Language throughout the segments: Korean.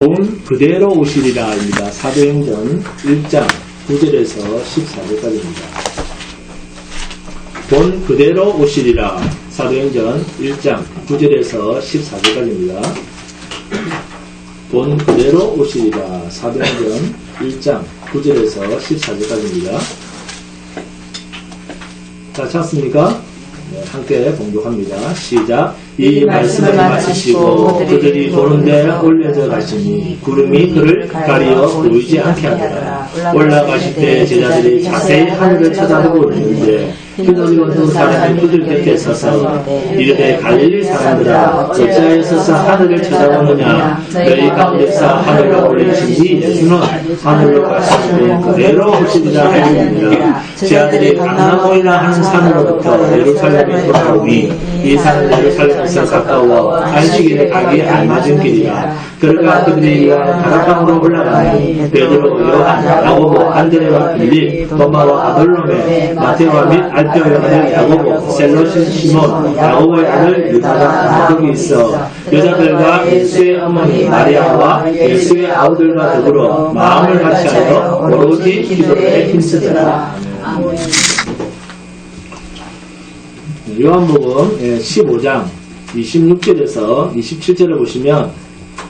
본 그대로 오시리라입니다. 사도행전 1장 9절에서 14절까지입니다. 본 그대로 오시리라. 사도행전 1장 9절에서 14절까지입니다. 본 그대로 오시리라. 사도행전 1장 9절에서 14절까지입니다. 자, 찾습니까? 네, 함께 봉독합니다. 시작. 이 말씀을 마치시고 그들이 보는데 올려져 가시니 구름이 그를 가리어 보이지 않게 하더라. 올라가실 때 제자들이 자세히 하늘을 쳐다보고 있는데 흰옷 입은 두 사람이 그들 곁에 서서 이르되 갈릴리 사람들아 어찌하여 서서 하늘을 쳐다보느냐. 너희 가운데서 하늘로 올리신 예수는 하늘로 가실 때 그대로 오시리라 하였느니라. 제자들이 감나무이라 하는 산으로부터 예루살렘에 돌아오니 이 산은 예루살렘에서 가까워 안식일에 가기에 알맞은 길이라. 그러가 그들이 요한 다락방으로 올라가니 베드로, 요한, 야고보, 안드레와 빌립, 도마와 아돌로메, 마테와 및 알페오의 아들 야고보, 셀로신 시몬, 야고보의 아들 유다가 거기 있어 여자들과 예수의 어머니 마리아와 예수의 아우들과 더불어 마음을 같이하여 오로지 기도에 힘쓰더라. 요한복음 15장 26절에서 27절을 보시면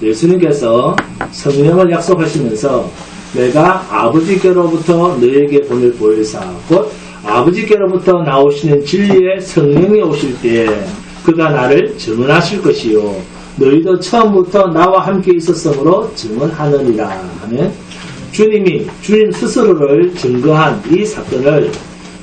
예수님께서 성령을 약속하시면서 내가 아버지께로부터 너에게 보낼 보혜사 곧 아버지께로부터 나오시는 진리의 성령이 오실 때에 그가 나를 증언하실 것이요 너희도 처음부터 나와 함께 있었으므로 증언하느니라 하는 주님 스스로를 증거한 이 사건을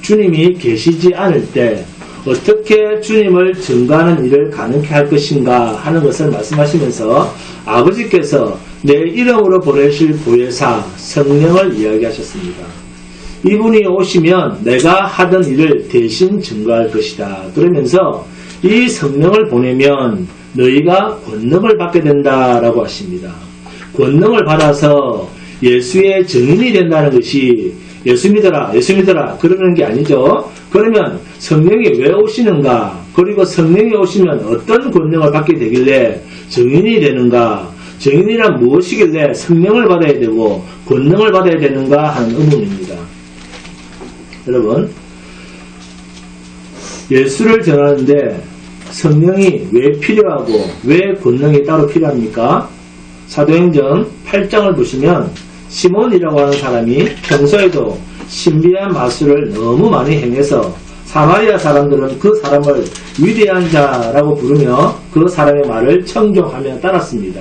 주님이 계시지 않을 때 어떻게 주님을 증거하는 일을 가능케 할 것인가 하는 것을 말씀하시면서 아버지께서 내 이름으로 보내실 보혜사 성령을 이야기하셨습니다. 이분이 오시면 내가 하던 일을 대신 증거할 것이다. 그러면서 이 성령을 보내면 너희가 권능을 받게 된다라고 하십니다. 권능을 받아서 예수의 증인이 된다는 것이 예수 믿어라 그러는 게 아니죠. 그러면 성령이 왜 오시는가? 그리고 성령이 오시면 어떤 권능을 받게 되길래 증인이 되는가? 증인이란 무엇이길래 성령을 받아야 되고 권능을 받아야 되는가 하는 의문입니다. 여러분, 예수를 전하는데 성령이 왜 필요하고 왜 권능이 따로 필요합니까? 사도행전 8장을 보시면 시몬이라고 하는 사람이 평소에도 신비한 마술을 너무 많이 행해서 사마리아 사람들은 그 사람을 위대한 자라고 부르며 그 사람의 말을 청종하며 따랐습니다.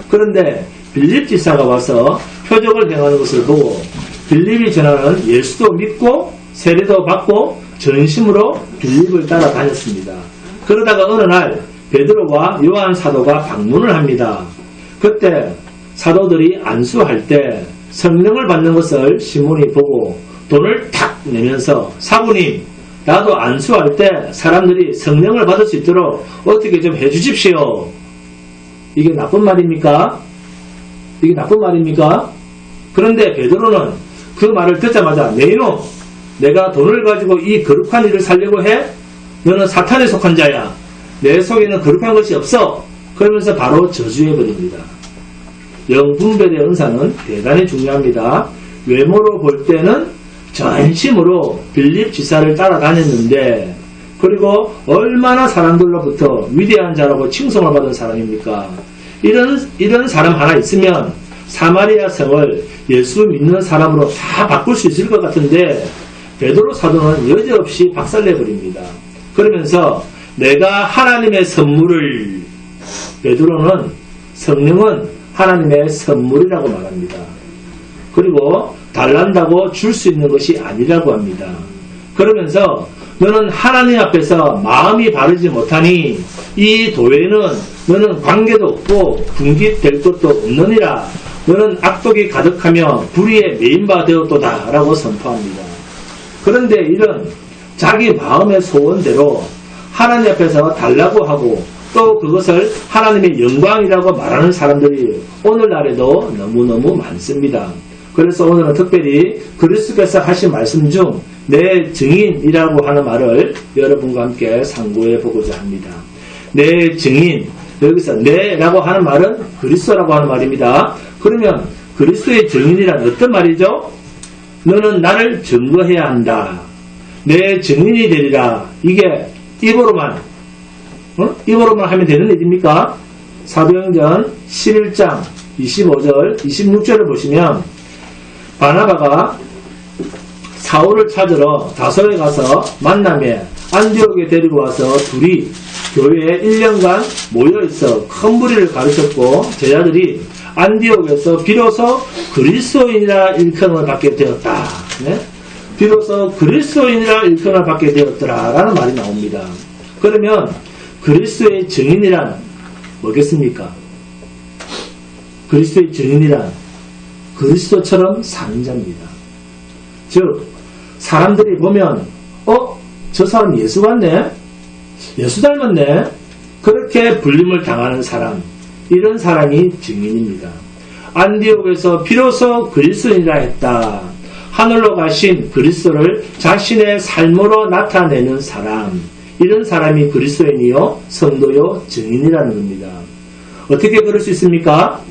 그런데 빌립 지사가 와서 표적을 행하는 것을 보고 빌립이 전하는 예수도 믿고 세례도 받고 전심으로 빌립을 따라다녔습니다. 그러다가 어느 날 베드로와 요한 사도가 방문을 합니다. 그때 사도들이 안수할 때 성령을 받는 것을 시몬이 보고 돈을 탁 내면서 사부님 나도 안수할 때 사람들이 성령을 받을 수 있도록 어떻게 좀 해주십시오. 이게 나쁜 말입니까? 이게 나쁜 말입니까? 그런데 베드로는 그 말을 듣자마자 내 이놈 내가 돈을 가지고 이 거룩한 일을 살려고 해? 너는 사탄에 속한 자야. 내 속에는 거룩한 것이 없어. 그러면서 바로 저주해버립니다. 영분별의 은사는 대단히 중요합니다. 외모로 볼 때는 전심으로 빌립 지사를 따라다녔는데 그리고 얼마나 사람들로부터 위대한 자라고 칭송을 받은 사람입니까? 이런 사람 하나 있으면 사마리아 성을 예수 믿는 사람으로 다 바꿀 수 있을 것 같은데 베드로 사도는 여지없이 박살내버립니다. 그러면서 내가 하나님의 선물을 베드로는 성령은 하나님의 선물이라고 말합니다. 그리고 달란다고 줄 수 있는 것이 아니라고 합니다. 그러면서 너는 하나님 앞에서 마음이 바르지 못하니 이 도에는 너는 관계도 없고 분깃될 것도 없느니라. 너는 악독이 가득하며 불의에 메인바 되었도다 라고 선포합니다. 그런데 이런 자기 마음의 소원대로 하나님 앞에서 달라고 하고 또 그것을 하나님의 영광이라고 말하는 사람들이 오늘날에도 너무너무 많습니다. 그래서 오늘은 특별히 그리스도께서 하신 말씀 중 내 증인이라고 하는 말을 여러분과 함께 상고해 보고자 합니다. 내 증인, 여기서 내라고 하는 말은 그리스도라고 하는 말입니다. 그러면 그리스도의 증인이란 어떤 말이죠? 너는 나를 증거해야 한다. 내 증인이 되리라. 이게 입으로만 하면 되는 일입니까? 사도행전 11장 25절 26절을 보시면 바나바가 사울을 찾으러 다소에 가서 만남에 안디옥에 데리고 와서 둘이 교회에 1년간 모여있어 큰 무리를 가르쳤고 제자들이 안디옥에서 비로소 그리스도인이라 일컬음을 받게 되었다. 네? 비로소 그리스도인이라 일컬음을 받게 되었더라 라는 말이 나옵니다. 그러면 그리스도의 증인이란 뭐겠습니까? 그리스도의 증인이란 그리스도처럼 사는 자입니다. 즉 사람들이 보면 저 사람 예수 같네? 예수 닮았네? 그렇게 불림을 당하는 사람, 이런 사람이 증인입니다. 안디옥에서 비로소 그리스도인이라 했다. 하늘로 가신 그리스도를 자신의 삶으로 나타내는 사람, 이런 사람이 그리스도인이요 성도요 증인이라는 겁니다. 어떻게 그럴 수 있습니까?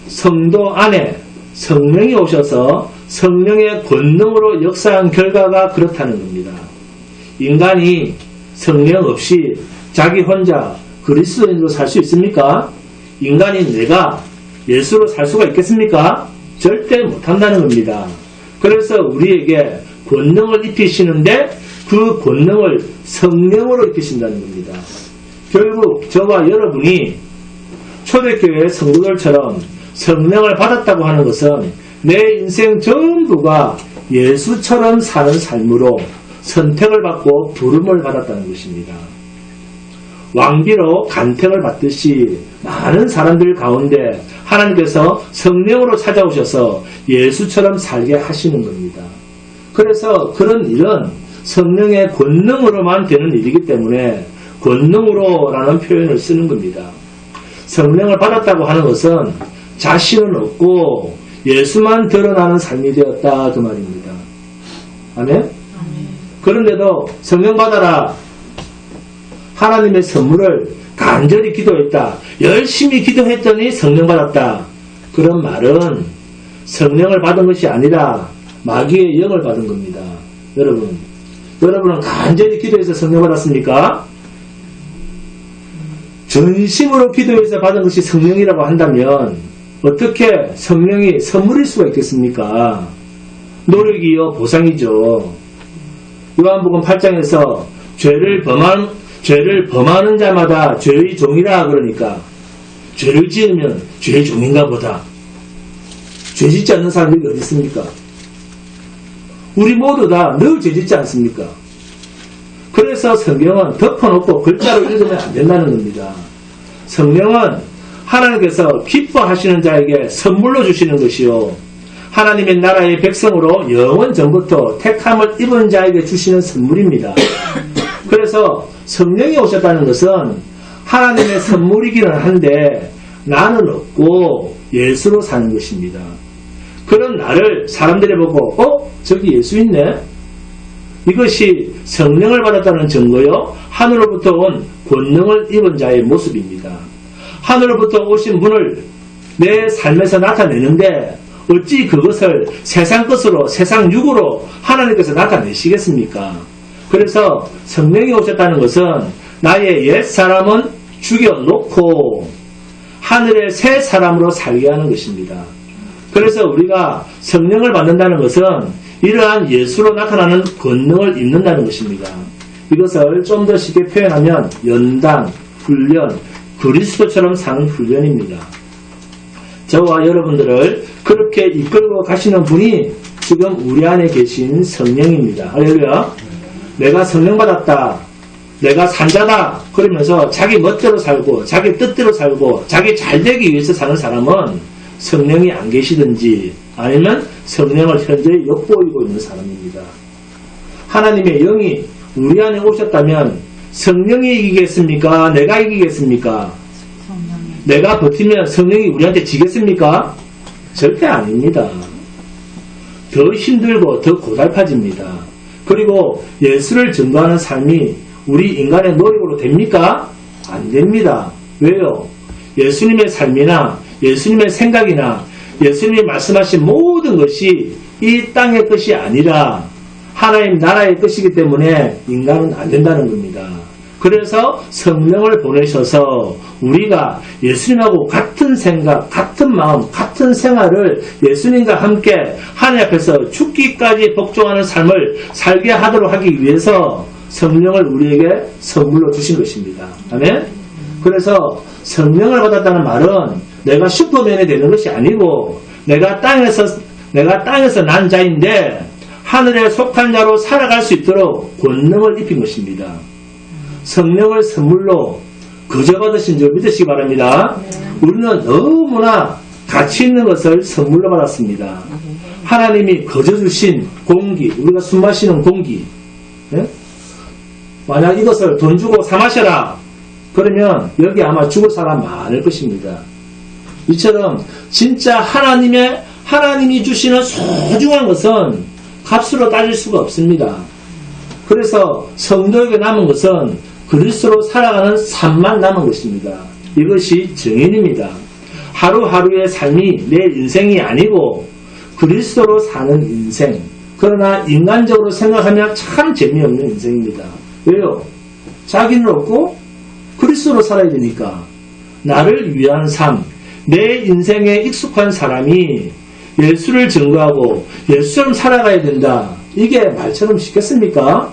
성도 안에 성령이 오셔서 성령의 권능으로 역사한 결과가 그렇다는 겁니다. 인간이 성령 없이 자기 혼자 그리스도인으로 살 수 있습니까? 인간인 내가 예수로 살 수가 있겠습니까? 절대 못한다는 겁니다. 그래서 우리에게 권능을 입히시는데 그 권능을 성령으로 입히신다는 겁니다. 결국 저와 여러분이 초대교회 성도들처럼 성령을 받았다고 하는 것은 내 인생 전부가 예수처럼 사는 삶으로 선택을 받고 부름을 받았다는 것입니다. 왕비로 간택을 받듯이 많은 사람들 가운데 하나님께서 성령으로 찾아오셔서 예수처럼 살게 하시는 겁니다. 그래서 그런 일은 성령의 권능으로만 되는 일이기 때문에 권능으로라는 표현을 쓰는 겁니다. 성령을 받았다고 하는 것은 자신은 없고 예수만 드러나는 삶이 되었다 그 말입니다. 아멘? 그런데도 성령 받아라. 하나님의 선물을 간절히 기도했다. 열심히 기도했더니 성령 받았다. 그런 말은 성령을 받은 것이 아니라 마귀의 영을 받은 겁니다. 여러분은 간절히 기도해서 성령 받았습니까? 전심으로 기도해서 받은 것이 성령이라고 한다면 어떻게 성령이 선물일 수가 있겠습니까? 노력이요 보상이죠. 요한복음 8장에서 죄를 범하는 자마다 죄의 종이라 그러니까 죄를 지으면 죄의 종인가 보다. 죄 짓지 않는 사람들이 어디 있습니까? 우리 모두 다 늘 죄 짓지 않습니까? 그래서 성경은 덮어놓고 글자로 읽으면 안 된다는 겁니다. 성령은 하나님께서 기뻐하시는 자에게 선물로 주시는 것이요 하나님의 나라의 백성으로 영원 전부터 택함을 입은 자에게 주시는 선물입니다. 그래서 성령이 오셨다는 것은 하나님의 선물이기는 한데 나는 없고 예수로 사는 것입니다. 그런 나를 사람들이 보고 저기 예수 있네? 이것이 성령을 받았다는 증거요 하늘로부터 온 권능을 입은 자의 모습입니다. 하늘로부터 오신 분을 내 삶에서 나타내는데 어찌 그것을 세상 것으로 세상 육으로 하나님께서 나타내시겠습니까? 그래서 성령이 오셨다는 것은 나의 옛 사람은 죽여놓고 하늘의 새 사람으로 살게 하는 것입니다. 그래서 우리가 성령을 받는다는 것은 이러한 예수로 나타나는 권능을 입는다는 것입니다. 이것을 좀 더 쉽게 표현하면 연단, 훈련, 그리스도처럼 사는 훈련입니다. 저와 여러분들을 그렇게 이끌고 가시는 분이 지금 우리 안에 계신 성령입니다. 할렐루야. 내가 성령 받았다. 내가 산자다. 그러면서 자기 멋대로 살고 자기 뜻대로 살고 자기 잘되기 위해서 사는 사람은 성령이 안 계시든지 아니면 성령을 현재 엿보이고 있는 사람입니다. 하나님의 영이 우리 안에 오셨다면 성령이 이기겠습니까? 내가 이기겠습니까? 내가 버티면 성령이 우리한테 지겠습니까? 절대 아닙니다. 더 힘들고 더 고달파집니다. 그리고 예수를 증거하는 삶이 우리 인간의 노력으로 됩니까? 안 됩니다. 왜요? 예수님의 삶이나 예수님의 생각이나 예수님이 말씀하신 모든 것이 이 땅의 것이 아니라 하나님 나라의 것이기 때문에 인간은 안 된다는 겁니다. 그래서 성령을 보내셔서 우리가 예수님하고 같은 생각, 같은 마음, 같은 생활을 예수님과 함께 하나님 앞에서 죽기까지 복종하는 삶을 살게 하도록 하기 위해서 성령을 우리에게 선물로 주신 것입니다. 아멘? 그래서 성령을 받았다는 말은 내가 슈퍼맨이 되는 것이 아니고 내가 땅에서 난 자인데 하늘에 속한 자로 살아갈 수 있도록 권능을 입힌 것입니다. 성령을 선물로 거저 받으신 줄 믿으시기 바랍니다. 우리는 너무나 가치 있는 것을 선물로 받았습니다. 하나님이 거저 주신 공기, 우리가 숨 마시는 공기, 예? 만약 이것을 돈 주고 사 마셔라 그러면 여기 아마 죽을 사람 많을 것입니다. 이처럼 진짜 하나님이 주시는 소중한 것은 값으로 따질 수가 없습니다. 그래서 성도에게 남은 것은 그리스도로 살아가는 삶만 남은 것입니다. 이것이 증인입니다. 하루하루의 삶이 내 인생이 아니고 그리스도로 사는 인생. 그러나 인간적으로 생각하면 참 재미없는 인생입니다. 왜요? 자기는 없고 그리스도로 살아야 되니까. 나를 위한 삶, 내 인생에 익숙한 사람이 예수를 증거하고 예수처럼 살아가야 된다. 이게 말처럼 쉽겠습니까?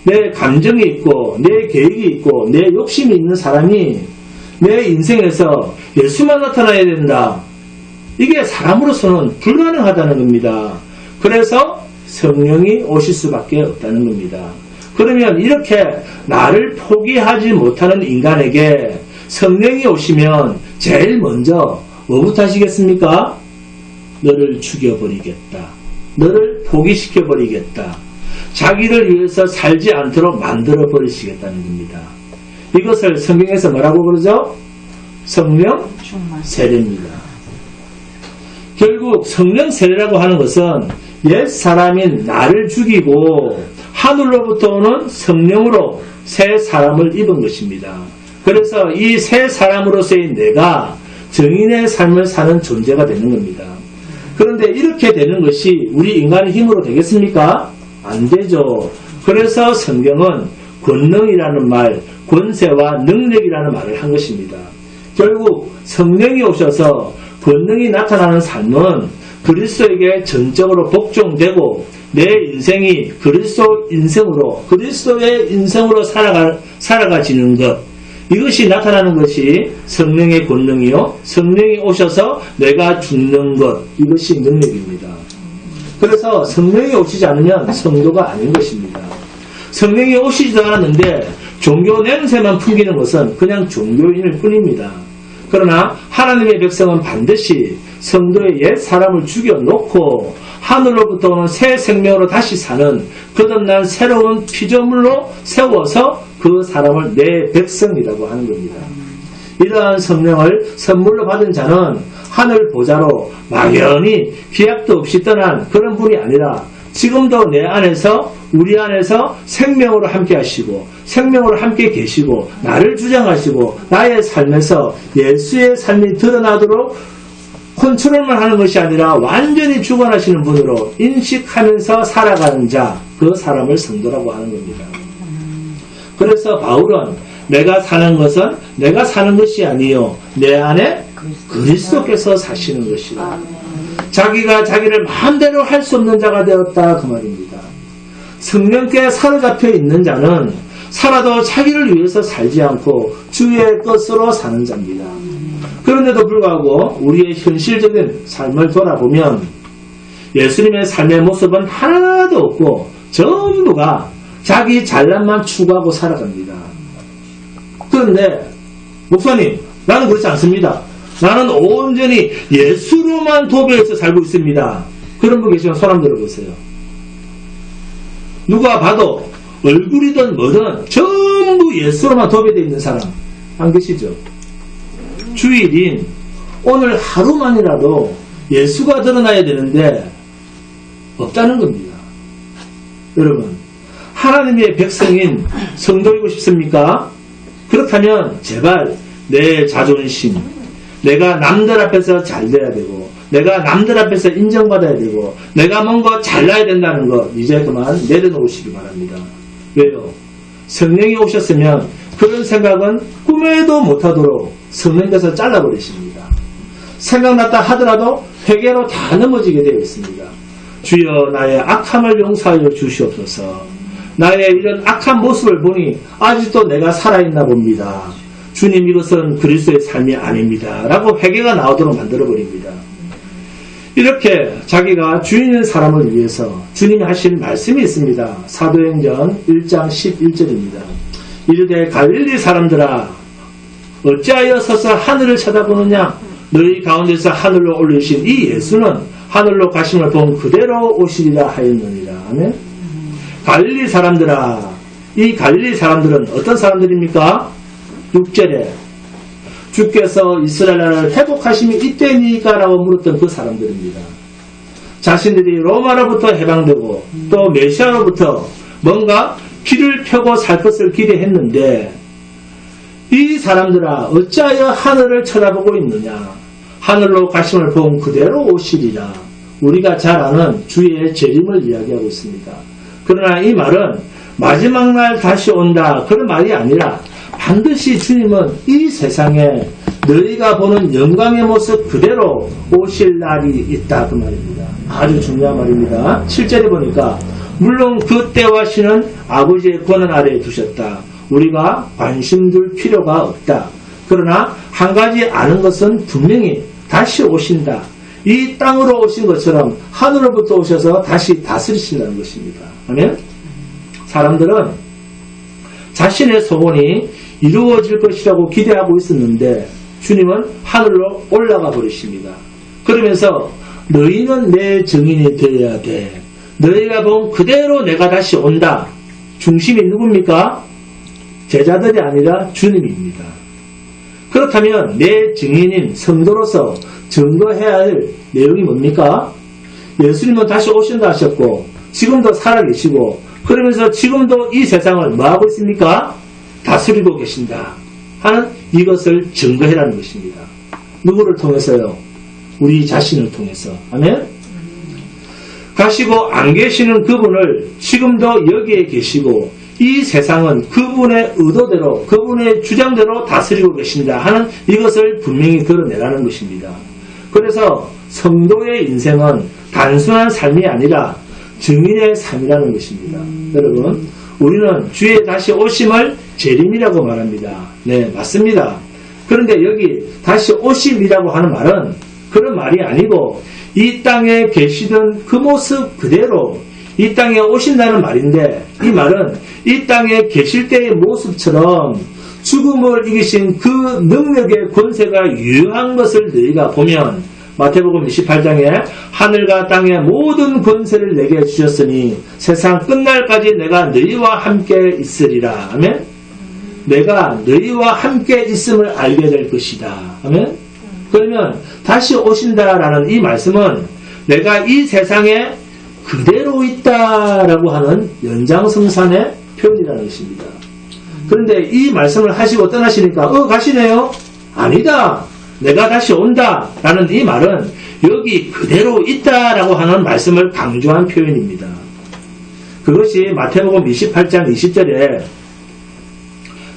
내 감정이 있고 내 계획이 있고 내 욕심이 있는 사람이 내 인생에서 예수만 나타나야 된다. 이게 사람으로서는 불가능하다는 겁니다. 그래서 성령이 오실 수밖에 없다는 겁니다. 그러면 이렇게 나를 포기하지 못하는 인간에게 성령이 오시면 제일 먼저 뭐부터 하시겠습니까? 너를 죽여버리겠다. 너를 포기시켜버리겠다. 자기를 위해서 살지 않도록 만들어버리시겠다는 겁니다. 이것을 성경에서 뭐라고 그러죠? 성령 세례입니다. 결국 성령 세례라고 하는 것은 옛 사람인 나를 죽이고 하늘로부터 오는 성령으로 새 사람을 입은 것입니다. 그래서 이 새 사람으로서의 내가 정인의 삶을 사는 존재가 되는 겁니다. 그런데 이렇게 되는 것이 우리 인간의 힘으로 되겠습니까? 안 되죠. 그래서 성경은 권능이라는 말, 권세와 능력이라는 말을 한 것입니다. 결국 성령이 오셔서 권능이 나타나는 삶은 그리스도에게 전적으로 복종되고 내 인생이 그리스도의 인생으로 살아가지는 것, 이것이 나타나는 것이 성령의 권능이요, 성령이 오셔서 내가 죽는 것, 이것이 능력입니다. 그래서 성령이 오시지 않으면 성도가 아닌 것입니다. 성령이 오시지도 않았는데 종교 냄새만 풍기는 것은 그냥 종교인일 뿐입니다. 그러나 하나님의 백성은 반드시 성도의 옛 사람을 죽여놓고 하늘로부터 오는 새 생명으로 다시 사는 거듭난 새로운 피조물로 세워서 그 사람을 내 백성이라고 하는 겁니다. 이러한 성령을 선물로 받은 자는 하늘 보좌로 막연히 기약도 없이 떠난 그런 분이 아니라 지금도 내 안에서 우리 안에서 생명으로 함께 하시고 생명으로 함께 계시고 나를 주장하시고 나의 삶에서 예수의 삶이 드러나도록 컨트롤만 하는 것이 아니라 완전히 주관하시는 분으로 인식하면서 살아가는 자, 그 사람을 성도라고 하는 겁니다. 그래서 바울은 내가 사는 것은 내가 사는 것이 아니요 내 안에 그리스도께서 사시는 것이다. 자기가 자기를 마음대로 할 수 없는 자가 되었다 그 말입니다. 성령께 사로잡혀 있는 자는 살아도 자기를 위해서 살지 않고 주의 것으로 사는 자입니다. 그런데도 불구하고 우리의 현실적인 삶을 돌아보면 예수님의 삶의 모습은 하나도 없고 전부가 자기 잘난만 추구하고 살아갑니다. 그런데 목사님, 나는 그렇지 않습니다. 나는 온전히 예수로만 도배해서 살고 있습니다. 그런 분 계시면 손 한번 들어보세요. 누가 봐도 얼굴이든 뭐든 전부 예수로만 도배되어 있는 사람 안 계시죠? 주일인 오늘 하루만이라도 예수가 드러나야 되는데 없다는 겁니다. 여러분, 하나님의 백성인 성도이고 싶습니까? 그렇다면 제발 내 자존심, 내가 남들 앞에서 잘 돼야 되고, 내가 남들 앞에서 인정받아야 되고, 내가 뭔가 잘나야 된다는 것 이제 그만 내려놓으시기 바랍니다. 왜요? 성령이 오셨으면 그런 생각은 꿈에도 못하도록 성령께서 잘라버리십니다. 생각났다 하더라도 회개로 다 넘어지게 되어 있습니다. 주여 나의 악함을 용서하여 주시옵소서. 나의 이런 악한 모습을 보니 아직도 내가 살아있나 봅니다. 주님 이것은 그리스도의 삶이 아닙니다. 라고 회개가 나오도록 만들어버립니다. 이렇게 자기가 주인인 사람을 위해서 주님이 하신 말씀이 있습니다. 사도행전 1장 11절입니다. 이르되 갈릴리 사람들아 어찌하여 서서 하늘을 쳐다보느냐. 너희 가운데서 하늘로 올리신 이 예수는 하늘로 가심을 본 그대로 오시리라 하였느니라. 아멘. 갈릴리 사람들아, 이 갈릴리 사람들은 어떤 사람들입니까? 6절에 주께서 이스라엘 나라를 회복하심이 이때니까 라고 물었던 그 사람들입니다. 자신들이 로마로부터 해방되고 또 메시아로부터 뭔가 길을 펴고 살 것을 기대했는데 이 사람들아 어찌하여 하늘을 쳐다보고 있느냐. 하늘로 가심을 본 그대로 오시리라. 우리가 잘 아는 주의 재림을 이야기하고 있습니다. 그러나 이 말은 마지막 날 다시 온다 그런 말이 아니라 반드시 주님은 이 세상에 너희가 보는 영광의 모습 그대로 오실 날이 있다 그 말입니다. 아주 중요한 말입니다. 7절에 보니까 물론 그 때와 시는 아버지의 권한 아래에 두셨다. 우리가 관심 둘 필요가 없다. 그러나 한 가지 아는 것은 분명히 다시 오신다. 이 땅으로 오신 것처럼 하늘로부터 오셔서 다시 다스리신다는 것입니다. 아멘? 사람들은 자신의 소원이 이루어질 것이라고 기대하고 있었는데 주님은 하늘로 올라가 버리십니다. 그러면서 너희는 내 증인이 되어야 돼. 너희가 본 그대로 내가 다시 온다. 중심이 누굽니까? 제자들이 아니라 주님입니다. 그렇다면 내 증인인 성도로서 증거해야 할 내용이 뭡니까? 예수님은 다시 오신다 하셨고 지금도 살아계시고 그러면서 지금도 이 세상을 뭐하고 있습니까? 다스리고 계신다 하는 이것을 증거해라는 것입니다. 누구를 통해서요? 우리 자신을 통해서. 아멘? 가시고 안 계시는 그분을 지금도 여기에 계시고 이 세상은 그분의 의도대로 그분의 주장대로 다스리고 계신다 하는 이것을 분명히 드러내라는 것입니다. 그래서 성도의 인생은 단순한 삶이 아니라 증인의 삶이라는 것입니다. 여러분 우리는 주의 다시 오심을 재림이라고 말합니다. 네, 맞습니다. 그런데 여기 다시 오심이라고 하는 말은 그런 말이 아니고 이 땅에 계시던 그 모습 그대로 이 땅에 오신다는 말인데 이 말은 이 땅에 계실 때의 모습처럼 죽음을 이기신 그 능력의 권세가 유효한 것을 너희가 보면 마태복음 28장에 하늘과 땅의 모든 권세를 내게 주셨으니 세상 끝날까지 내가 너희와 함께 있으리라. 아멘. 내가 너희와 함께 있음을 알게 될 것이다. 아멘. 그러면 다시 오신다라는 이 말씀은 내가 이 세상에 그대로 있다라고 하는 연장성산의 표현이라는 것입니다. 그런데 이 말씀을 하시고 떠나시니까 가시네요? 아니다. 내가 다시 온다 라는 이 말은 여기 그대로 있다라고 하는 말씀을 강조한 표현입니다. 그것이 마태복음 28장 20절에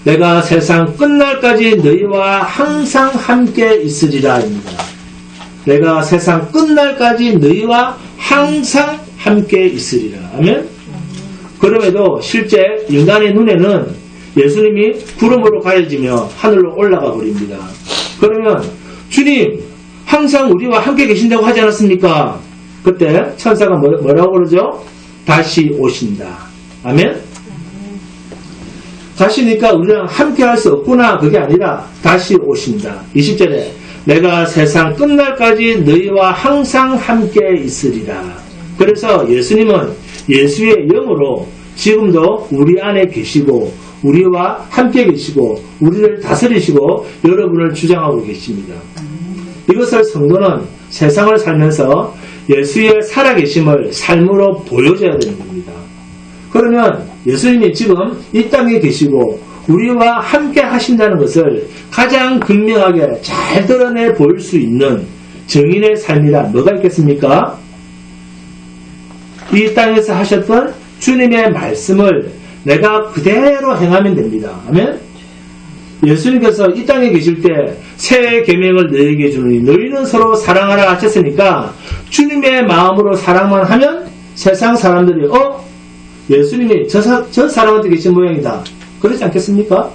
내가 세상 끝날까지 너희와 항상 함께 있으리라 입니다. 내가 세상 끝날까지 너희와 항상 함께 있으리라. 아멘? 그럼에도 실제 인간의 눈에는 예수님이 구름으로 가려지며 하늘로 올라가 버립니다. 그러면 주님 항상 우리와 함께 계신다고 하지 않았습니까? 그때 천사가 뭐라고 그러죠? 다시 오신다. 아멘? 가시니까 우리랑 함께 할 수 없구나. 그게 아니라 다시 오신다. 20절에 내가 세상 끝날까지 너희와 항상 함께 있으리라. 그래서 예수님은 예수의 영으로 지금도 우리 안에 계시고 우리와 함께 계시고 우리를 다스리시고 여러분을 주장하고 계십니다. 이것을 성도는 세상을 살면서 예수의 살아계심을 삶으로 보여줘야 되는 겁니다. 그러면 예수님이 지금 이 땅에 계시고 우리와 함께 하신다는 것을 가장 극명하게 잘 드러내 보일 수 있는 증인의 삶이란 뭐가 있겠습니까? 이 땅에서 하셨던 주님의 말씀을 내가 그대로 행하면 됩니다. 아멘? 예수님께서 이 땅에 계실 때 새 계명을 너희에게 주노니 너희는 서로 사랑하라 하셨으니까 주님의 마음으로 사랑만 하면 세상 사람들이 예수님이 저 사람한테 계신 모양이다. 그렇지 않겠습니까?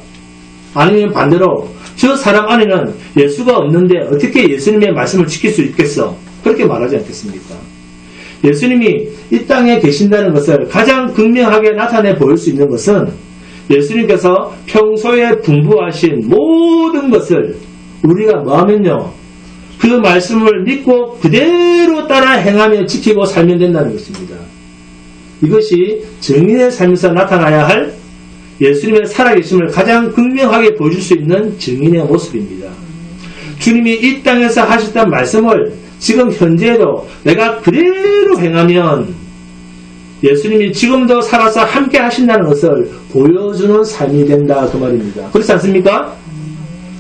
아니면 반대로 저 사람 안에는 예수가 없는데 어떻게 예수님의 말씀을 지킬 수 있겠어? 그렇게 말하지 않겠습니까? 예수님이 이 땅에 계신다는 것을 가장 극명하게 나타내 보일 수 있는 것은 예수님께서 평소에 분부하신 모든 것을 우리가 뭐하면요, 그 말씀을 믿고 그대로 따라 행하며 지키고 살면 된다는 것입니다. 이것이 증인의 삶에서 나타나야 할 예수님의 살아계심을 가장 극명하게 보여줄 수 있는 증인의 모습입니다. 주님이 이 땅에서 하셨던 말씀을 지금 현재에도 내가 그대로 행하면 예수님이 지금도 살아서 함께 하신다는 것을 보여주는 삶이 된다, 그 말입니다. 그렇지 않습니까?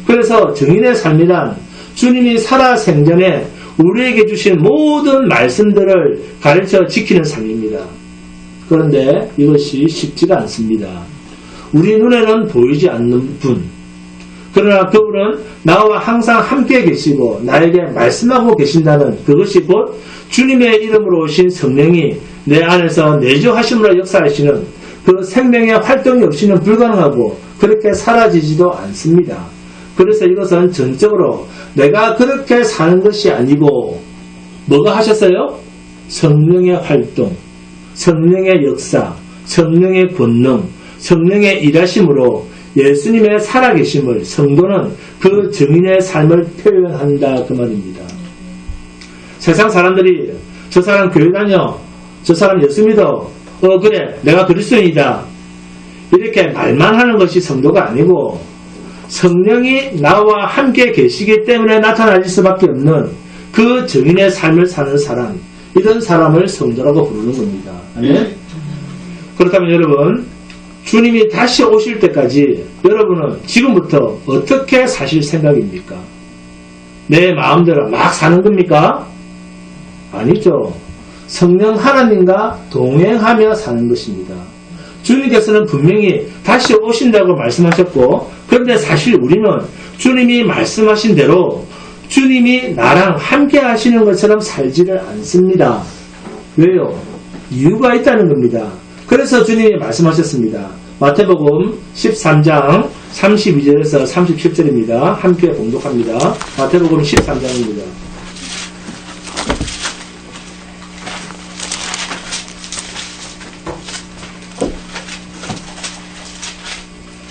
그래서 증인의 삶이란 주님이 살아 생전에 우리에게 주신 모든 말씀들을 가르쳐 지키는 삶입니다. 그런데 이것이 쉽지가 않습니다. 우리 눈에는 보이지 않는 분, 그러나 그분은 나와 항상 함께 계시고 나에게 말씀하고 계신다는 그것이 곧 주님의 이름으로 오신 성령이 내 안에서 내주하심으로 역사하시는 그 생명의 활동이 없이는 불가능하고 그렇게 사라지지도 않습니다. 그래서 이것은 전적으로 내가 그렇게 사는 것이 아니고 뭐가 하셨어요? 성령의 활동, 성령의 역사, 성령의 권능, 성령의 일하심으로 예수님의 살아계심을 성도는 그 증인의 삶을 표현한다, 그 말입니다. 세상 사람들이 저 사람 교회 다녀, 저 사람 예수 믿어, 그래 내가 그리스도인이다, 이렇게 말만 하는 것이 성도가 아니고 성령이 나와 함께 계시기 때문에 나타날 수밖에 없는 그 증인의 삶을 사는 사람, 이런 사람을 성도라고 부르는 겁니다. 아멘? 그렇다면 여러분, 주님이 다시 오실 때까지 여러분은 지금부터 어떻게 사실 생각입니까? 내 마음대로 막 사는 겁니까? 아니죠. 성령 하나님과 동행하며 사는 것입니다. 주님께서는 분명히 다시 오신다고 말씀하셨고, 그런데 사실 우리는 주님이 말씀하신 대로 주님이 나랑 함께 하시는 것처럼 살지를 않습니다. 왜요? 이유가 있다는 겁니다. 그래서 주님이 말씀하셨습니다. 마태복음 13장 32절에서 37절입니다. 함께 봉독합니다. 마태복음 13장입니다.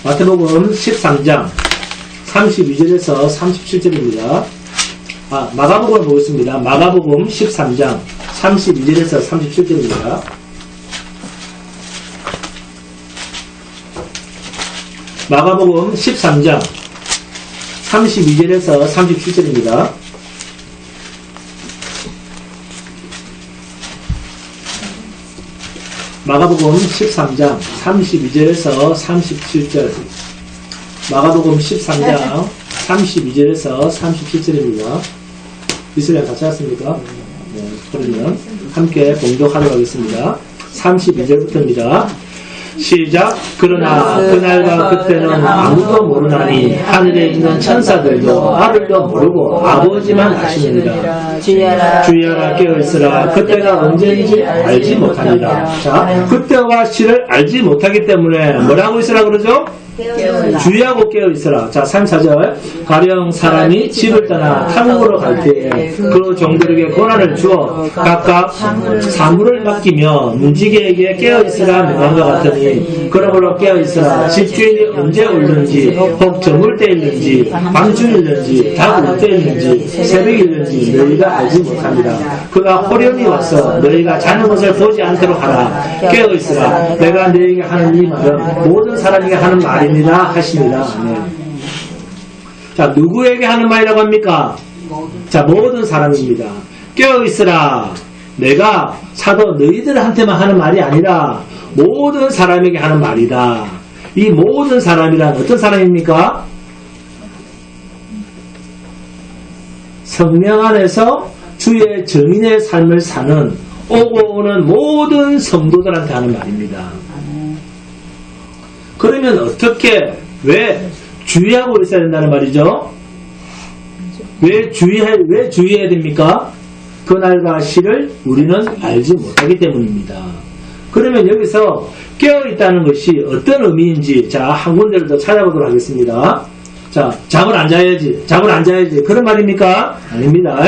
마태복음 13장 32절에서 37절입니다. 마가복음을 보겠습니다. 마가복음 13장 32절에서 37절입니다. 마가복음 13장 32절에서 37절입니다. 마가복음 13장 32절에서 37절. 마가복음 13장 32절에서 37절입니다. 이슬람 같이 하셨습니까? 네, 그러면 함께 봉독하도록 하겠습니다. 32절부터입니다. 시작. 그러나 그날과 그때는 아무도 모르나니 하늘에 있는 천사들도 아들도 모르고 아버지만 아시느니라. 주의하라 깨어있으라. 그때가 언제인지 알지 못하니라. 자, 그때와 시를 알지 못하기 때문에 뭐라고 있으라 그러죠? 주의하고 깨어있으라. 자, 34절. 가령 사람이 집을 떠나 타국으로 갈 때에 그 종들에게 권한을 주어 각각 사물을 맡기며 문지기에게 깨어있으라 명한 것 같으니 그러므로 깨어있으라. 집주인이 언제 올는지 혹 저물 때일는지 밤중일는지 닭울 때일는지 새벽일는지 너희가 알지 못합니다. 그가 호련히 와서 너희가 자는 것을 보지 않도록 하라. 깨어있으라. 내가 너희에게 하는 이 말은 모든 사람에게 하는 말입니다 하시니라. 네. 자, 누구에게 하는 말이라고 합니까? 자, 모든 사람입니다. 깨어있으라. 내가 사도 너희들한테만 하는 말이 아니라 모든 사람에게 하는 말이다. 이 모든 사람이란 어떤 사람입니까? 성령 안에서 주의 증인의 삶을 사는 오고 오는 모든 성도들한테 하는 말입니다. 그러면 어떻게, 왜 주의하고 있어야 된다는 말이죠? 왜 주의해야 됩니까? 그날과 시를 우리는 알지 못하기 때문입니다. 그러면 여기서 깨어있다는 것이 어떤 의미인지 자, 한 군데를 더 찾아보도록 하겠습니다. 자, 잠을 안 자야지. 그런 말입니까? 아닙니다.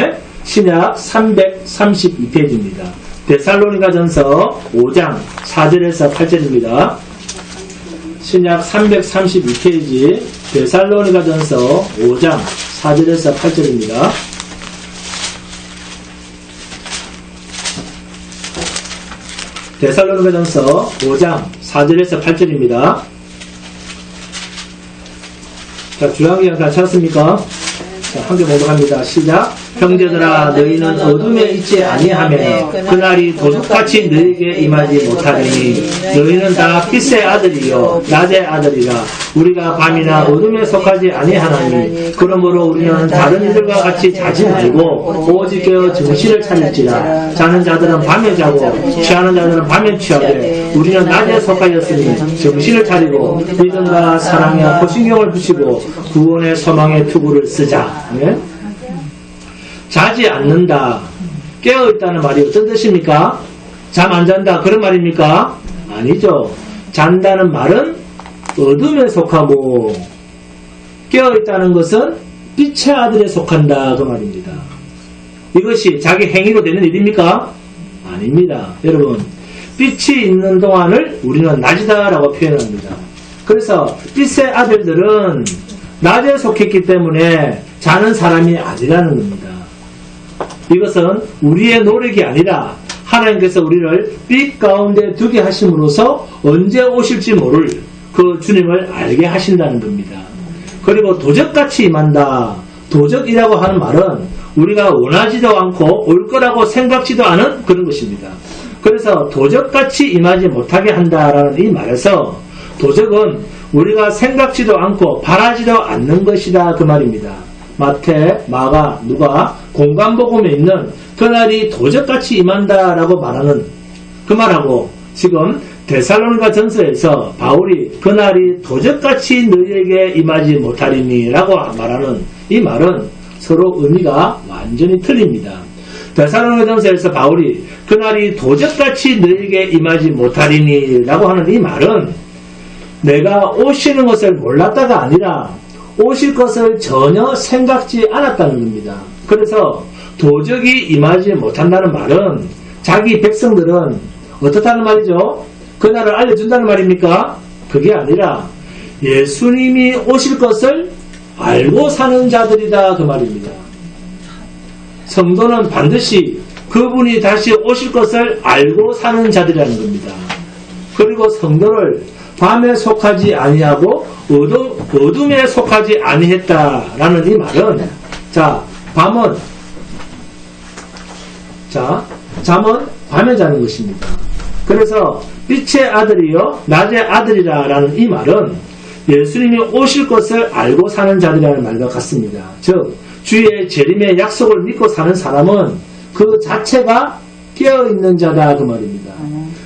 신약 332페이지입니다. 데살로니가전서 5장 4절에서 8절입니다. 신약 332페이지 데살로니가전서 5장 4절에서 8절입니다. 데살로니가전서 5장 4절에서 8절입니다. 자, 주한기양 다 찾았습니까? 자, 함께 봉독합니다. 시작. 형제들아 너희는 어둠에 있지 아니하며 그날이 도둑같이 너희에게 임하지 못하리니 너희는 다 빛의 아들이요 낮의 아들이라. 우리가 밤이나 어둠에 속하지 아니하나니 그러므로 우리는 다른 이들과 같이 자지 말고 오직 깨어 정신을 차릴지라. 자는 자들은 밤에 자고 취하는 자들은 밤에 취하되 우리는 낮에 속하였으니 정신을 차리고 믿음과 사랑에 호신경을 붙이고 구원의 소망의 투구를 쓰자. 네? 자지 않는다. 깨어있다는 말이 어떤 뜻입니까? 잠 안 잔다. 그런 말입니까? 아니죠. 잔다는 말은 어둠에 속하고 깨어있다는 것은 빛의 아들에 속한다. 그 말입니다. 이것이 자기 행위로 되는 일입니까? 아닙니다. 여러분, 빛이 있는 동안을 우리는 낮이다라고 표현합니다. 그래서 빛의 아들들은 낮에 속했기 때문에 자는 사람이 아니라는 겁니다. 이것은 우리의 노력이 아니라 하나님께서 우리를 빛 가운데 두게 하심으로써 언제 오실지 모를 그 주님을 알게 하신다는 겁니다. 그리고 도적같이 임한다. 도적이라고 하는 말은 우리가 원하지도 않고 올 거라고 생각지도 않은 그런 것입니다. 그래서 도적같이 임하지 못하게 한다라는 이 말에서 도적은 우리가 생각지도 않고 바라지도 않는 것이다. 그 말입니다. 마태, 마가, 누가 공관복음에 있는 그날이 도적같이 임한다라고 말하는 그 말하고 지금 데살로니가 전서에서 바울이 그날이 도적같이 너희에게 임하지 못하리니 라고 말하는 이 말은 서로 의미가 완전히 틀립니다. 데살로니가 전서에서 바울이 그날이 도적같이 너희에게 임하지 못하리니 라고 하는 이 말은 내가 오시는 것을 몰랐다가 아니라 오실 것을 전혀 생각지 않았다는 겁니다. 그래서 도적이 임하지 못한다는 말은 자기 백성들은 어떻다는 말이죠? 그날을 알려준다는 말입니까? 그게 아니라 예수님이 오실 것을 알고 사는 자들이다 그 말입니다. 성도는 반드시 그분이 다시 오실 것을 알고 사는 자들이라는 겁니다. 그리고 성도를 밤에 속하지 아니하고 어둠에 속하지 아니했다라는 이 말은 잠은 밤에 자는 것입니다. 그래서 빛의 아들이요 낮의 아들이라는 이 말은 예수님이 오실 것을 알고 사는 자들이라는 말과 같습니다. 즉 주의 재림의 약속을 믿고 사는 사람은 그 자체가 깨어있는 자다 그 말입니다.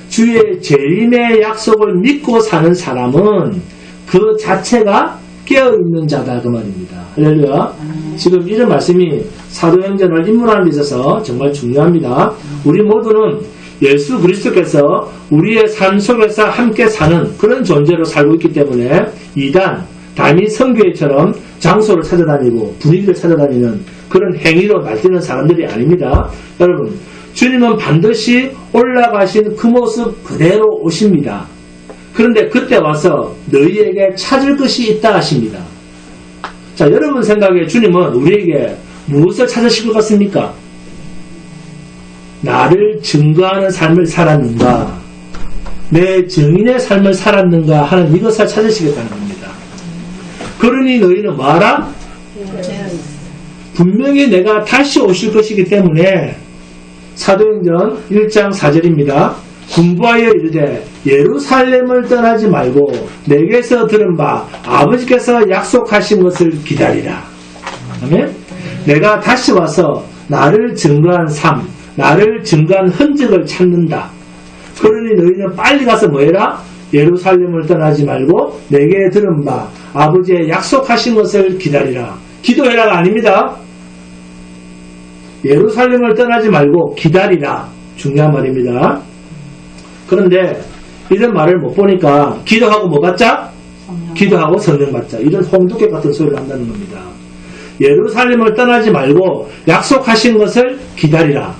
주의 재림의 약속을 믿고 사는 사람은 그 자체가 깨어있는 자다 그 말입니다. 할렐루야. 지금 이런 말씀이 사도행전을 인문하는 데 있어서 정말 중요합니다. 우리 모두는 예수 그리스도께서 우리의 삶 속에서 함께 사는 그런 존재로 살고 있기 때문에 이단, 담임 선교회처럼 장소를 찾아다니고 분위기를 찾아다니는 그런 행위로 날뛰는 사람들이 아닙니다. 여러분, 주님은 반드시 올라가신 그 모습 그대로 오십니다. 그런데 그때 와서 너희에게 찾을 것이 있다 하십니다. 자, 여러분 생각에 주님은 우리에게 무엇을 찾으실 것 같습니까? 나를 증거하는 삶을 살았는가, 내 증인의 삶을 살았는가 하는 이것을 찾으시겠다는 겁니다. 그러니 너희는 뭐하라? 분명히 내가 다시 오실 것이기 때문에 사도행전 1장 4절입니다. 군부하여 이르되 예루살렘을 떠나지 말고 내게서 들은 바 아버지께서 약속하신 것을 기다리라. 아멘. 내가 다시 와서 나를 증거한 삶, 나를 증거한 흔적을 찾는다. 그러니 너희는 빨리 가서 뭐해라? 예루살렘을 떠나지 말고 내게 들은 바 아버지의 약속하신 것을 기다리라. 기도해라가 아닙니다. 예루살렘을 떠나지 말고 기다리라. 중요한 말입니다. 그런데 이런 말을 못 보니까 기도하고 뭐 받자? 기도하고 성령 받자. 이런 홍두깨 같은 소리를 한다는 겁니다. 예루살렘을 떠나지 말고 약속하신 것을 기다리라.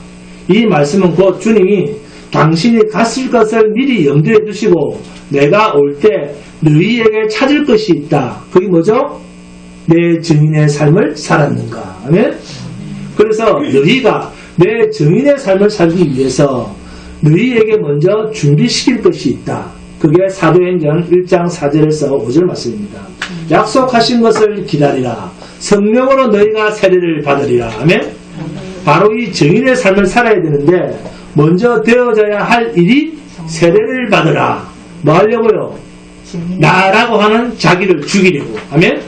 이 말씀은 곧 주님이 당신이 갔을 것을 미리 염두에 두시고 내가 올 때 너희에게 찾을 것이 있다. 그게 뭐죠? 내 증인의 삶을 살았는가. 아멘? 그래서 너희가 내 증인의 삶을 살기 위해서 너희에게 먼저 준비시킬 것이 있다. 그게 사도행전 1장 4절에서 5절 말씀입니다. 약속하신 것을 기다리라. 성령으로 너희가 세례를 받으리라. 아멘? 바로 이 증인의 삶을 살아야 되는데 먼저 되어져야 할 일이 세례를 받으라. 뭐 하려고요? 나라고 하는 자기를 죽이려고. 아멘?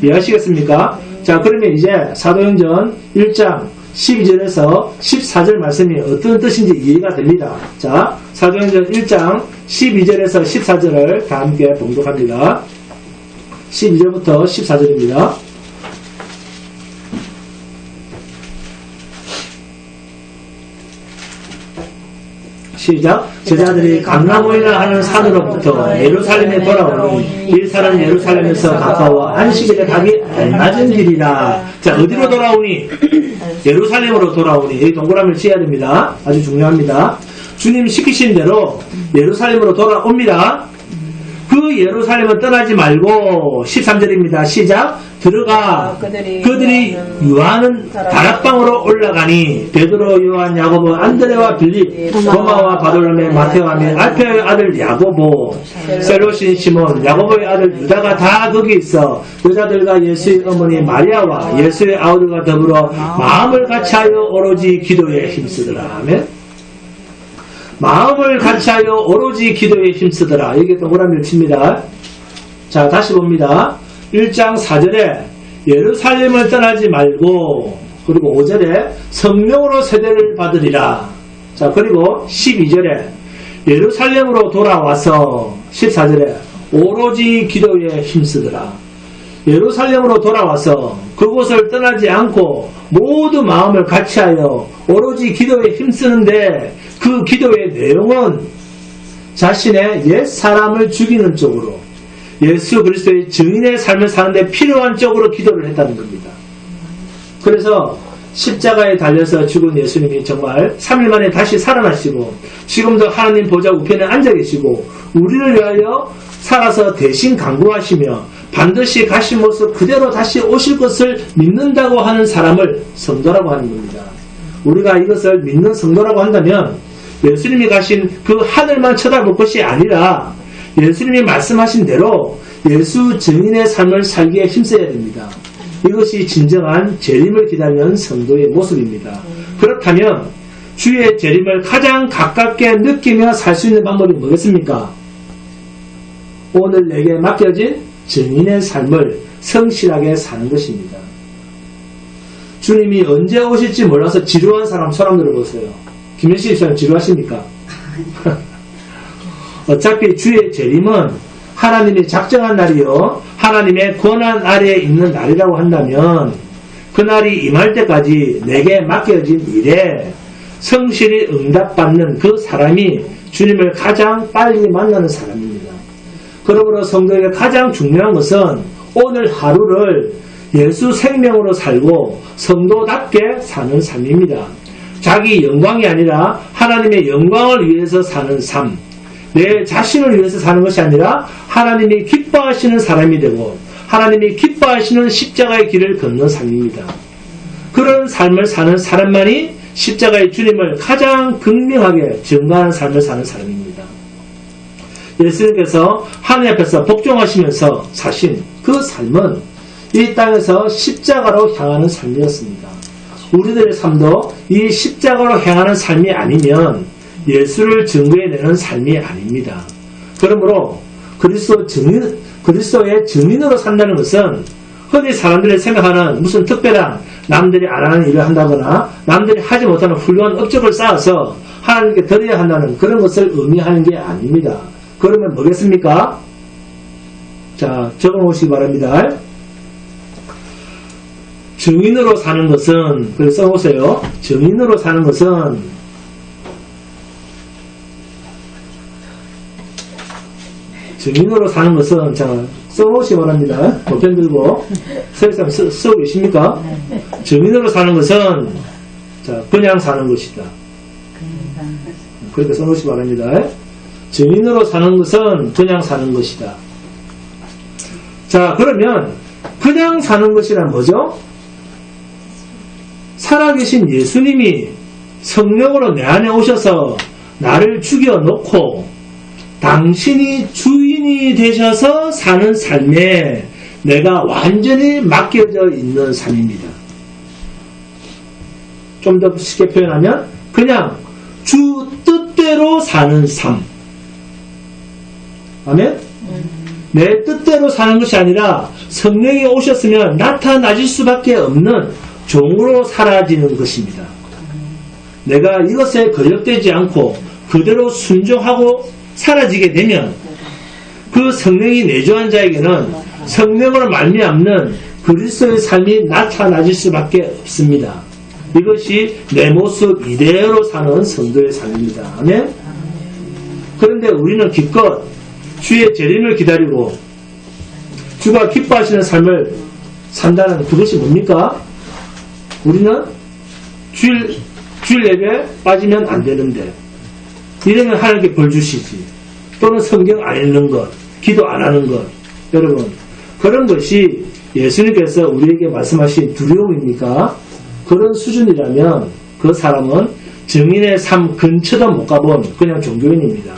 이해하시겠습니까? 자, 그러면 이제 사도행전 1장 12절에서 14절 말씀이 어떤 뜻인지 이해가 됩니다. 자, 사도행전 1장 12절에서 14절을 다 함께 봉독합니다. 12절부터 14절입니다. 시작. 제자들이 감람오이라 하는 산으로부터 예루살렘에 돌아오니 이 산은 예루살렘에서 가까워 안식일에 가기 알맞은 길이라. 자, 어디로 돌아오니? 예루살렘으로 돌아오니. 여기 동그라미를 치어야 됩니다. 아주 중요합니다. 주님 시키신 대로 예루살렘으로 돌아옵니다. 그 예루살렘을 떠나지 말고 13절입니다. 시작. 들어가 그들이 유하는 다락방으로 올라가니 베드로, 요한, 야고보, 안드레와 빌립, 도마와 바돌로메, 마테오와 알페의 아들 야고보, 셀로신 시몬, 야고보의 아들 유다가 다 거기 있어 여자들과 예수의 어머니 마리아와 예수의 아우들과 더불어 마음을 같이하여 오로지 기도에 힘쓰더라. 아멘. 마음을 같이하여 오로지 기도에 힘쓰더라. 여기 동그라미를 칩니다. 자, 다시 봅니다. 1장 4절에 예루살렘을 떠나지 말고, 그리고 5절에 성령으로 세례를 받으리라. 자, 그리고 12절에 예루살렘으로 돌아와서 14절에 오로지 기도에 힘쓰더라. 예루살렘으로 돌아와서 그곳을 떠나지 않고 모두 마음을 같이하여 오로지 기도에 힘쓰는데 그 기도의 내용은 자신의 옛 사람을 죽이는 쪽으로 예수 그리스도의 증인의 삶을 사는데 필요한 쪽으로 기도를 했다는 겁니다. 그래서 십자가에 달려서 죽은 예수님이 정말 3일 만에 다시 살아나시고 지금도 하나님 보좌 우편에 앉아 계시고 우리를 위하여 살아서 대신 간구하시며 반드시 가신 모습 그대로 다시 오실 것을 믿는다고 하는 사람을 성도라고 하는 겁니다. 우리가 이것을 믿는 성도라고 한다면 예수님이 가신 그 하늘만 쳐다볼 것이 아니라 예수님이 말씀하신 대로 예수 증인의 삶을 살기에 힘써야 됩니다. 이것이 진정한 재림을 기다리는 성도의 모습입니다. 그렇다면 주의 재림을 가장 가깝게 느끼며 살 수 있는 방법이 뭐겠습니까? 오늘 내게 맡겨진 증인의 삶을 성실하게 사는 것입니다. 주님이 언제 오실지 몰라서 지루한 사람 손 한번 들어보세요. 김현식 씨는 지루하십니까? 어차피 주의 재림은 하나님이 작정한 날이요 하나님의 권한 아래에 있는 날이라고 한다면 그날이 임할 때까지 내게 맡겨진 일에 성실히 응답받는 그 사람이 주님을 가장 빨리 만나는 사람입니다. 그러므로 성도에게 가장 중요한 것은 오늘 하루를 예수 생명으로 살고 성도답게 사는 삶입니다. 자기 영광이 아니라 하나님의 영광을 위해서 사는 삶, 내 자신을 위해서 사는 것이 아니라 하나님이 기뻐하시는 사람이 되고 하나님이 기뻐하시는 십자가의 길을 걷는 삶입니다. 그런 삶을 사는 사람만이 십자가의 주님을 가장 극명하게 증거하는 삶을 사는 사람입니다. 예수님께서 하나님 앞에서 복종하시면서 사신 그 삶은 이 땅에서 십자가로 향하는 삶이었습니다. 우리들의 삶도 이 십자가로 향하는 삶이 아니면 예수를 증거해내는 삶이 아닙니다. 그러므로 그리스도의 증인으로 산다는 것은 흔히 사람들이 생각하는 무슨 특별한 남들이 안 하는 일을 한다거나 남들이 하지 못하는 훌륭한 업적을 쌓아서 하나님께 드려야 한다는 그런 것을 의미하는 게 아닙니다. 그러면 뭐겠습니까? 자, 적어놓으시기 바랍니다. 증인으로 사는 것은, 그래서 써보세요. 증인으로 사는 것은 자, 써보시기 바랍니다. 펜 들고 서있으면 쓰고 계십니까? 증인으로 사는 것은 자, 그냥 사는 것이다. 그렇게 써놓으시기 바랍니다. 증인으로 사는 것은 그냥 사는 것이다. 자, 그러면 그냥 사는 것이란 뭐죠? 살아계신 예수님이 성령으로 내 안에 오셔서 나를 죽여놓고 당신이 주인이 되셔서 사는 삶에 내가 완전히 맡겨져 있는 삶입니다. 좀 더 쉽게 표현하면 그냥 주 뜻대로 사는 삶. 아멘? 내 뜻대로 사는 것이 아니라 성령이 오셨으면 나타나질 수밖에 없는 종으로 사라지는 것입니다. 내가 이것에 거역되지 않고 그대로 순종하고 사라지게 되면 그 성령이 내주한 자에게는 성령으로 말미암는 그리스도의 삶이 나타나질 수밖에 없습니다. 이것이 내 모습 이대로 사는 성도의 삶입니다. 아멘? 그런데 우리는 기껏 주의 재림을 기다리고 주가 기뻐하시는 삶을 산다는 그것이 뭡니까? 우리는 주일 예배에 빠지면 안 되는데 이러면 하나님께 벌 주시지. 또는 성경 안 읽는 것, 기도 안 하는 것. 여러분, 그런 것이 예수님께서 우리에게 말씀하신 두려움입니까? 그런 수준이라면 그 사람은 증인의 삶 근처도 못 가본 그냥 종교인입니다.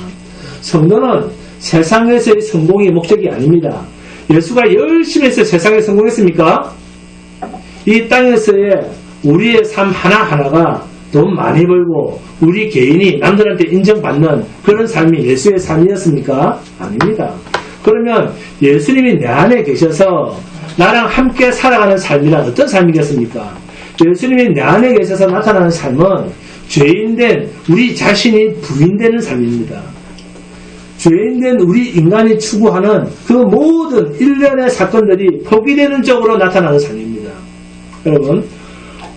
성도는 세상에서의 성공이 목적이 아닙니다. 예수가 열심히 해서 세상에 성공했습니까? 이 땅에서의 우리의 삶 하나하나가 돈 많이 벌고 우리 개인이 남들한테 인정받는 그런 삶이 예수의 삶이었습니까? 아닙니다. 그러면 예수님이 내 안에 계셔서 나랑 함께 살아가는 삶이란 어떤 삶이겠습니까? 예수님이 내 안에 계셔서 나타나는 삶은 죄인된 우리 자신이 부인되는 삶입니다. 죄인된 우리 인간이 추구하는 그 모든 일련의 사건들이 포기되는 쪽으로 나타나는 삶입니다. 여러분,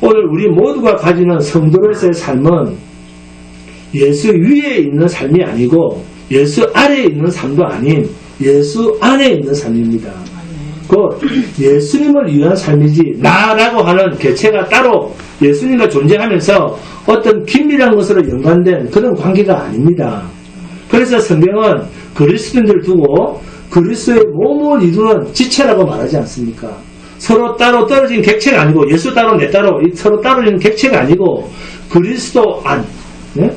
오늘 우리 모두가 가지는 성도로서의 삶은 예수 위에 있는 삶이 아니고 예수 아래에 있는 삶도 아닌 예수 안에 있는 삶입니다. 곧 예수님을 위한 삶이지 나라고 하는 개체가 따로 예수님과 존재하면서 어떤 긴밀한 것으로 연관된 그런 관계가 아닙니다. 그래서 성경은 그리스도인들을 두고 그리스도의 몸을 이루는 지체라고 말하지 않습니까? 서로 따로 떨어진 객체가 아니고 예수 따로 내 따로 서로 떨어진 객체가 아니고 그리스도 안, 네?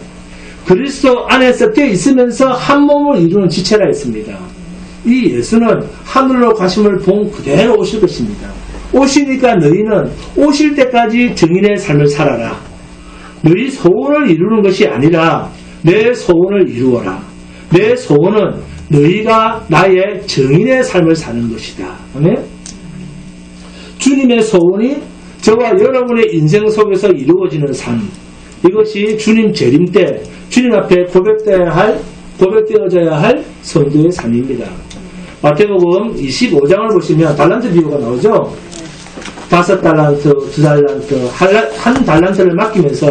그리스도 안에 섞여 있으면서 한 몸을 이루는 지체가 있습니다. 이 예수는 하늘로 가심을 본 그대로 오실 것입니다. 오시니까 너희는 오실 때까지 증인의 삶을 살아라. 너희 소원을 이루는 것이 아니라 내 소원을 이루어라. 내 소원은 너희가 나의 증인의 삶을 사는 것이다. 아멘? 주님의 소원이 저와 여러분의 인생 속에서 이루어지는 삶. 이것이 주님 재림 때 주님 앞에 고백되어져야 할 성도의 삶입니다. 마태복음 25장을 보시면 달란트 비유가 나오죠. 5달란트, 2달란트, 1달란트를 맡기면서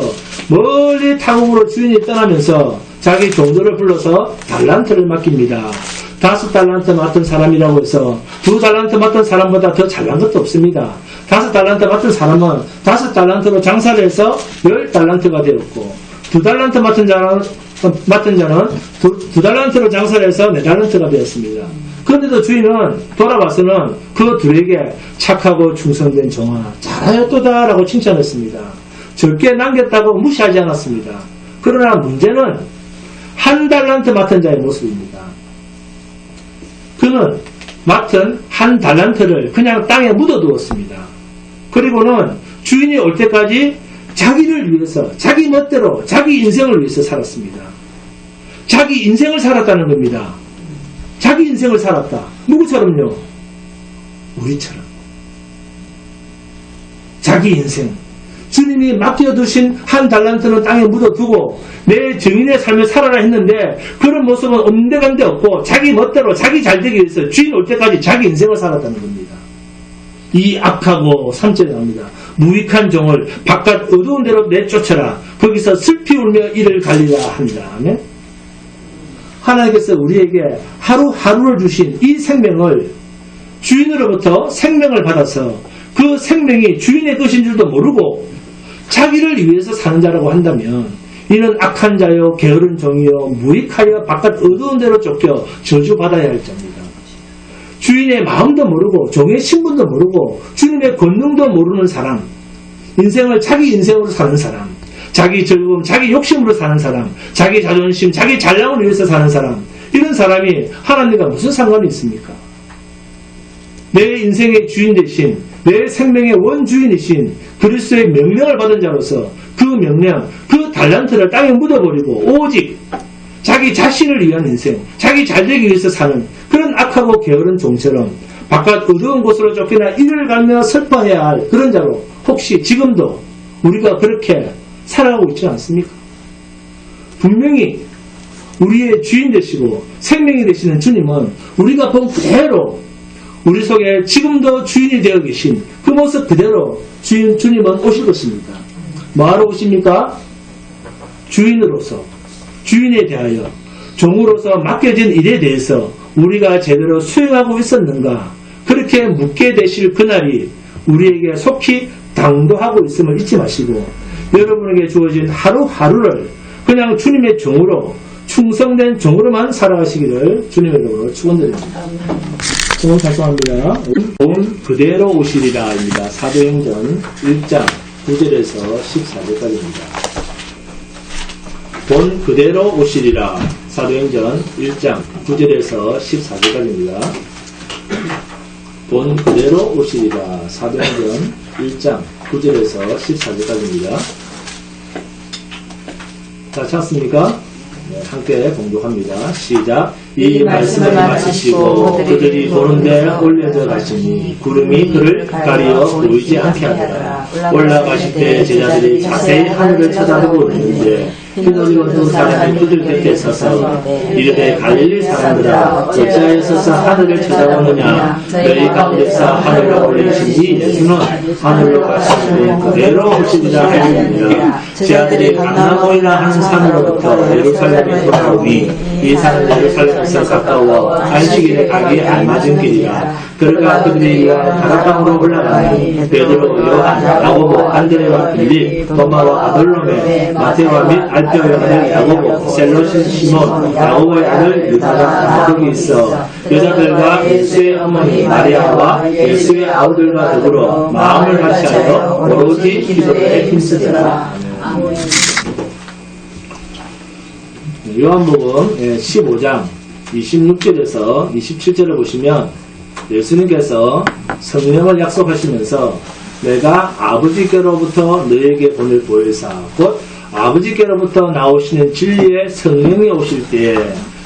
멀리 타국으로 주인이 떠나면서 자기 종들을 불러서 달란트를 맡깁니다. 5달란트 맡은 사람이라고 해서 2달란트 맡은 사람보다 더 잘난 것도 없습니다. 5달란트 맡은 사람은 5달란트로 장사를 해서 10달란트가 되었고 2달란트 맡은 자는 2달란트로 장사를 해서 4달란트가 되었습니다. 그런데도 주인은 돌아와서는 그 둘에게 착하고 충성된 종아 잘하였도다 라고 칭찬했습니다. 적게 남겼다고 무시하지 않았습니다. 그러나 문제는 1달란트 맡은 자의 모습입니다. 그는 맡은 1달란트를 그냥 땅에 묻어두었습니다. 그리고는 주인이 올 때까지 자기를 위해서 자기 멋대로 자기 인생을 위해서 살았습니다. 자기 인생을 살았다는 겁니다. 자기 인생을 살았다. 누구처럼요? 우리처럼. 자기 인생. 주님이 맡겨두신 한 달란트는 땅에 묻어두고 내 증인의 삶을 살아라 했는데 그런 모습은 온데간데 없고 자기 멋대로 자기 잘되기 위해서 주인 올 때까지 자기 인생을 살았다는 겁니다. 이 악하고 3절에 나옵니다. 무익한 종을 바깥 어두운 데로 내쫓아라. 거기서 슬피 울며 이를 갈리라 합니다. 아멘. 하나님께서 우리에게 하루하루를 주신 이 생명을 주인으로부터 생명을 받아서 그 생명이 주인의 것인 줄도 모르고 자기를 위해서 사는 자라고 한다면 이는 악한 자요 게으른 종이요 무익하여 바깥 어두운 데로 쫓겨 저주받아야 할 자입니다. 주인의 마음도 모르고 종의 신분도 모르고 주님의 권능도 모르는 사람, 인생을 자기 인생으로 사는 사람, 자기 즐거움, 자기 욕심으로 사는 사람, 자기 자존심, 자기 잘남을 위해서 사는 사람, 이런 사람이 하나님과 무슨 상관이 있습니까? 내 인생의 주인 대신 내 생명의 원주인이신 그리스도의 명령을 받은 자로서 그 명령, 그 달란트를 땅에 묻어버리고 오직 자기 자신을 위한 인생, 자기 잘되기 위해서 사는 그런 악하고 게으른 종처럼 바깥 어두운 곳으로 쫓기나 이를 갈며 슬퍼해야 할 그런 자로 혹시 지금도 우리가 그렇게 살아가고 있지 않습니까? 분명히 우리의 주인 되시고 생명이 되시는 주님은 우리가 본 그대로 우리 속에 지금도 주인이 되어 계신 그 모습 그대로 주님은 오실 것입니다. 뭐하러 오십니까? 주인으로서, 주인에 대하여, 종으로서 맡겨진 일에 대해서 우리가 제대로 수행하고 있었는가, 그렇게 묻게 되실 그날이 우리에게 속히 당도하고 있음을 잊지 마시고 여러분에게 주어진 하루하루를 그냥 주님의 종으로, 충성된 종으로만 살아가시기를 주님의 이름으로 축원드립니다. 오늘 달성합니다. 본 그대로 오시리라입니다. 사도행전 1장 9절에서 14절까지입니다. 본 그대로 오시리라. 사도행전 1장 9절에서 14절까지입니다. 본 그대로 오시리라. 사도행전 1장 9절에서 14절까지입니다. 다 찾았습니까? 네, 함께 공독합니다. 시작. 이 말씀을 마치시고 그들이 보는데 올려져 가시니 구름이 그를 가리어 보이지 않게 하더라. 올라가실 때 제자들이 자세히 하늘을 쳐다보고 있는데 흰옷 두 사람이 그들 곁에 서서 이르되 갈릴리 사람들아 어찌하여 서서 하늘을 쳐다보느냐. 너희 가운데서 하늘로 올리신 이 예수는 하늘로 가시고 그대로 오시리라 하였느니라. 제자들이 감나무이라 하는 산으로부터 예루살렘에 돌아오니 이 산은 예루살렘에서 가까워 안식일에 가기 알맞은 길이라. 그러가 그들이 위하여 다락방으로 올라가니 베드로, 요한, 야고보, 안드레와 빌립, 도마와 아돌로메, 마테와 및 알페오의 아들 야고보, 셀롯인 시몬, 야고보의 아들 유다가 거기 있어 여자들과 예수의 어머니 마리아와 예수의 아우들과 더불어 마음을 같이하여 오로지 기도에 힘쓰더라. 요한복음 15장 26절에서 27절을 보시면 예수님께서 성령을 약속하시면서 내가 아버지께로부터 너에게 보낼 보혜사 곧 아버지께로부터 나오시는 진리의 성령이 오실 때에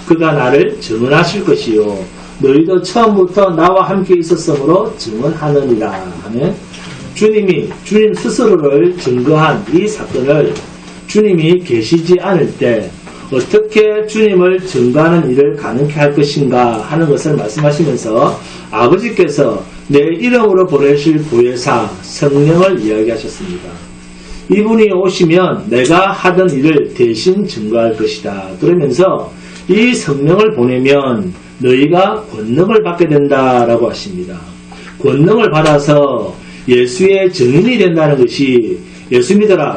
그가 나를 증언하실 것이요 너희도 처음부터 나와 함께 있었으므로 증언하느니라 하는 주님 스스로를 증거한 이 사건을 주님이 계시지 않을 때 어떻게 주님을 증거하는 일을 가능케 할 것인가 하는 것을 말씀하시면서 아버지께서 내 이름으로 보내실 보혜사 성령을 이야기하셨습니다. 이분이 오시면 내가 하던 일을 대신 증거할 것이다. 그러면서 이 성령을 보내면 너희가 권능을 받게 된다라고 하십니다. 권능을 받아서 예수의 증인이 된다는 것이 예수 믿어라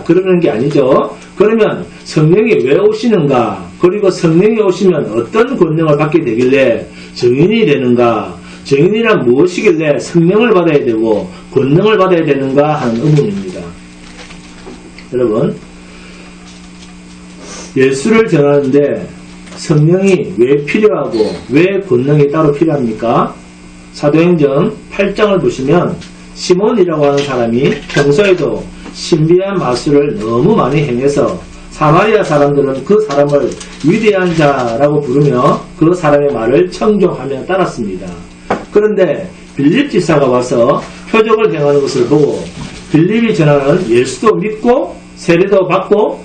그러는 게 아니죠. 그러면 성령이 왜 오시는가? 그리고 성령이 오시면 어떤 권능을 받게 되길래 증인이 되는가? 증인이란 무엇이길래 성령을 받아야 되고 권능을 받아야 되는가 하는 의문입니다. 여러분, 예수를 전하는데 성령이 왜 필요하고 왜 권능이 따로 필요합니까? 사도행전 8장을 보시면 시몬이라고 하는 사람이 평소에도 신비한 마술을 너무 많이 행해서 사마리아 사람들은 그 사람을 위대한 자라고 부르며 그 사람의 말을 청종하며 따랐습니다. 그런데 빌립 지사가 와서 표적을 행하는 것을 보고 빌립이 전하는 예수도 믿고 세례도 받고